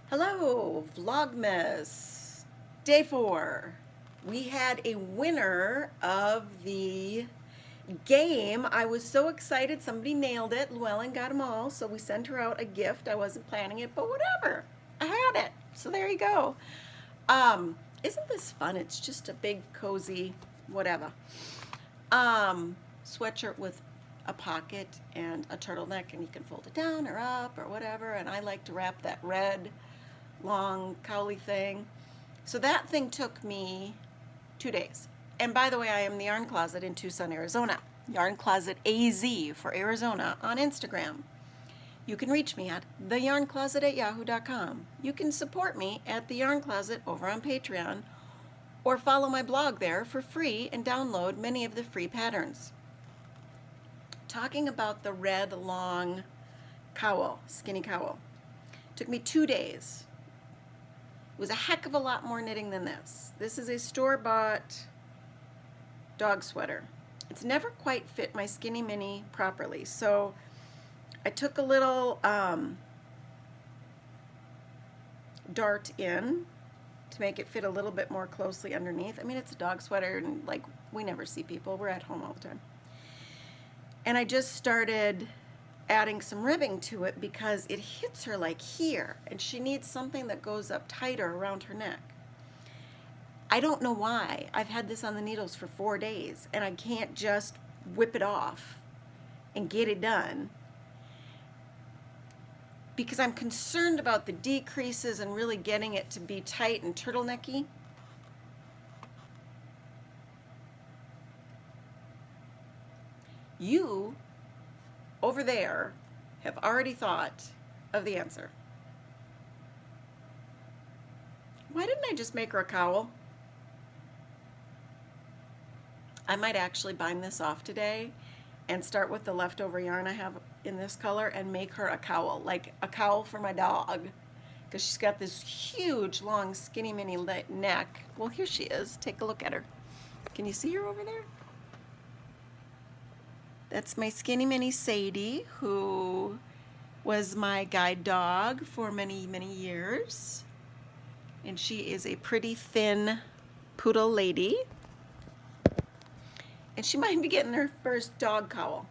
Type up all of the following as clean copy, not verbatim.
Hello, Vlogmas, day 4. We had a winner of the game. I was so excited. Somebody nailed it. Llewellyn got them all, so we sent her out a gift. I wasn't planning it, but whatever. I had it. So there you go. Isn't this fun? It's just a big, cozy, whatever. Sweatshirt with a pocket and a turtleneck, and you can fold it down or up or whatever. And I like to wrap that red long cowly thing. So that thing took me 2 days. And by the way, I am the Yarn Closet in Tucson, Arizona. Yarn Closet AZ for Arizona on Instagram. You can reach me at TheYarnCloset@yahoo.com. You can support me at The Yarn Closet over on Patreon, or follow my blog there for free and download many of the free patterns. Talking about the red long cowl, skinny cowl, took me 2 days. It was a heck of a lot more knitting than this. This is a store-bought dog sweater. It's never quite fit my skinny mini properly, so I took a little dart in to make it fit a little bit more closely underneath. I mean, it's a dog sweater, and like, we never see people. We're at home all the time. And I just started adding some ribbing to it because it hits her like here, and she needs something that goes up tighter around her neck. I don't know why. I've had this on the needles for 4 days, and I can't just whip it off and get it done because I'm concerned about the decreases and really getting it to be tight and turtlenecky. You over there have already thought of the answer. Why didn't I just make her a cowl? I might actually bind this off today and start with the leftover yarn I have in this color and make her a cowl, like a cowl for my dog, because she's got this huge, long, skinny mini neck. Well, here she is. Take a look at her. Can you see her over there? That's my skinny mini Sadie, who was my guide dog for many, many years. And she is a pretty thin poodle lady. And she might be getting her first dog cowl.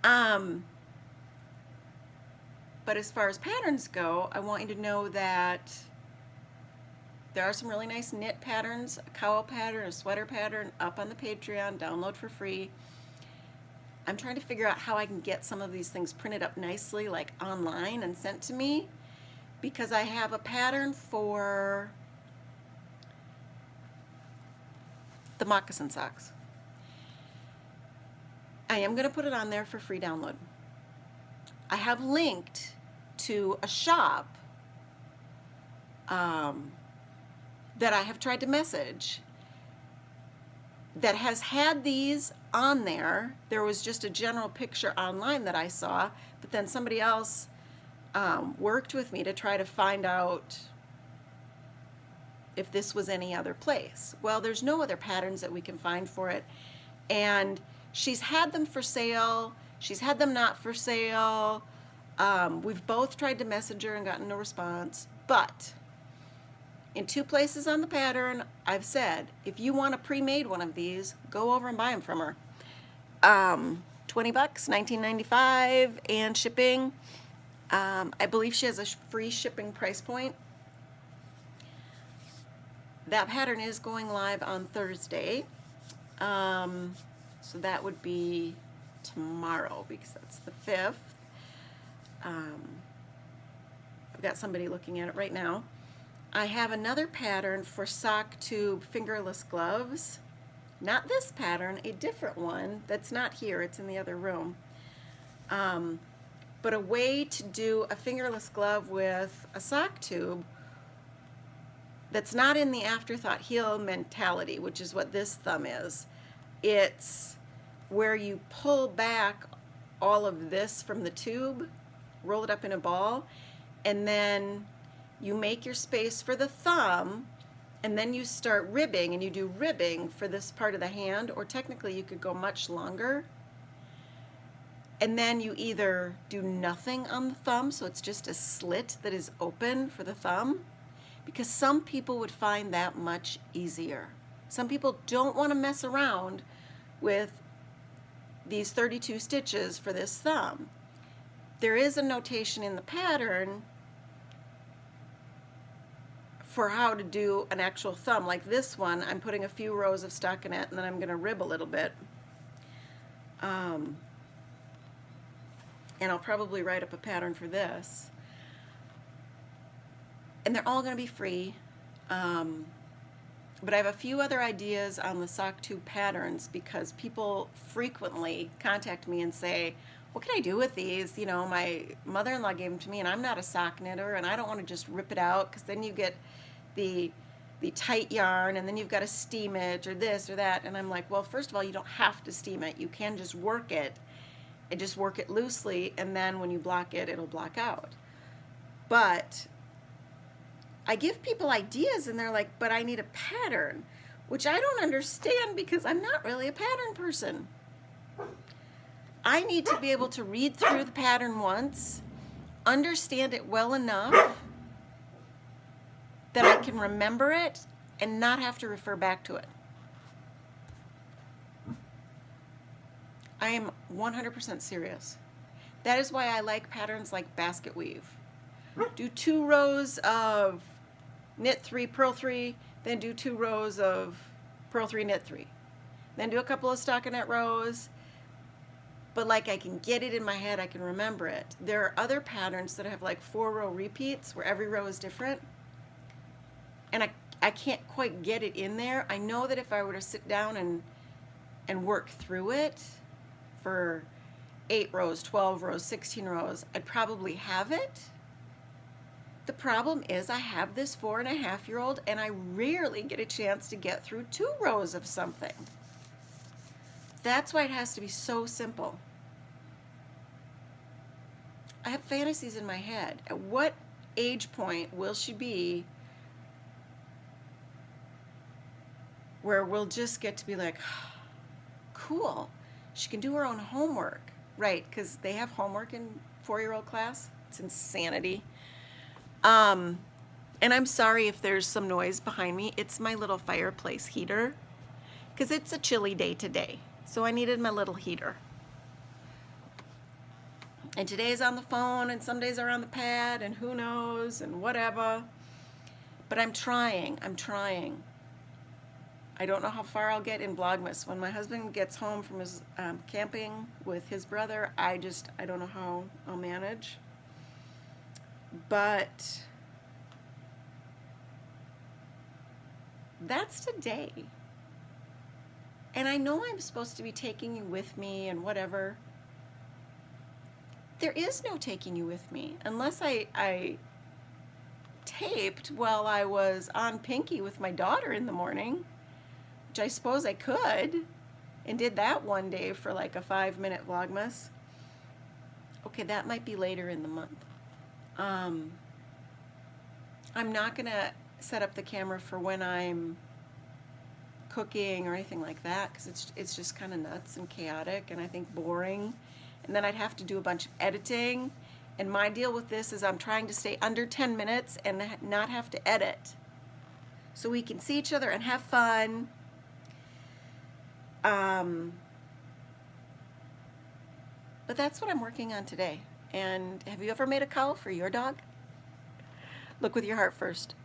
But as far as patterns go, I want you to know that there are some really nice knit patterns, a cowl pattern, a sweater pattern up on the Patreon, download for free. I'm trying to figure out how I can get some of these things printed up nicely, like online, and sent to me, because I have a pattern for the moccasin socks. I am going to put it on there for free download. I have linked to a shop that I have tried to message that has had these on there. There was just a general picture online that I saw, but then somebody else worked with me to try to find out if this was any other place. Well, there's no other patterns that we can find for it, and she's had them for sale, she's had them not for sale. We've both tried to message her and gotten no response, but in 2 places on the pattern, I've said, if you want a pre-made one of these, go over and buy them from her. $20, $19.95, and shipping. I believe she has a free shipping price point. That pattern is going live on Thursday. So that would be tomorrow, because that's the 5th. I've got somebody looking at it right now. I have another pattern for sock tube fingerless gloves. Not this pattern, a different one that's not here, it's in the other room. But a way to do a fingerless glove with a sock tube that's not in the afterthought heel mentality, which is what this thumb is. It's where you pull back all of this from the tube, roll it up in a ball, and then you make your space for the thumb, and then you start ribbing, and you do ribbing for this part of the hand, or technically you could go much longer. And then you either do nothing on the thumb, so it's just a slit that is open for the thumb, because some people would find that much easier. Some people don't want to mess around with these 32 stitches for this thumb. There is a notation in the pattern for how to do an actual thumb. Like this one, I'm putting a few rows of stockinette and then I'm going to rib a little bit. And I'll probably write up a pattern for this. And they're all going to be free. But I have a few other ideas on the sock tube patterns because people frequently contact me and say, what can I do with these? You know, my mother-in-law gave them to me and I'm not a sock knitter and I don't want to just rip it out because then you get the tight yarn and then you've got to steam it or this or that. And I'm like, well, first of all, you don't have to steam it. You can just work it and just work it loosely, and then when you block it, it'll block out. But I give people ideas and they're like, but I need a pattern, which I don't understand because I'm not really a pattern person. I need to be able to read through the pattern once, understand it well enough that I can remember it and not have to refer back to it. I am 100% serious. That is why I like patterns like basket weave. Do 2 rows of knit 3, purl 3, then do 2 rows of purl 3, knit 3. Then do a couple of stockinette rows. But like I can get it in my head, I can remember it. There are other patterns that have like 4-row repeats where every row is different. And I can't quite get it in there. I know that if I were to sit down and work through it for 8 rows, 12 rows, 16 rows, I'd probably have it. The problem is I have this 4.5-year-old and I rarely get a chance to get through 2 rows of something. That's why it has to be so simple. I have fantasies in my head. At what age point will she be where we'll just get to be like, cool, she can do her own homework. Right, because they have homework in 4-year-old class. It's insanity. And I'm sorry if there's some noise behind me. It's my little fireplace heater because it's a chilly day today. So I needed my little heater. And today's on the phone and some days are on the pad and who knows and whatever. But I'm trying. I don't know how far I'll get in Vlogmas. When my husband gets home from his camping with his brother, I don't know how I'll manage. But that's today. And I know I'm supposed to be taking you with me and whatever. There is no taking you with me unless I taped while I was on Pinky with my daughter in the morning, which I suppose I could, and did that one day for like a 5-minute Vlogmas. Okay, that might be later in the month. I'm not gonna set up the camera for when I'm cooking or anything like that because it's just kind of nuts and chaotic and I think boring, and then I'd have to do a bunch of editing, and my deal with this is I'm trying to stay under 10 minutes and not have to edit so we can see each other and have fun. But that's what I'm working on today. And have you ever made a cowl for your dog? Look with your heart first.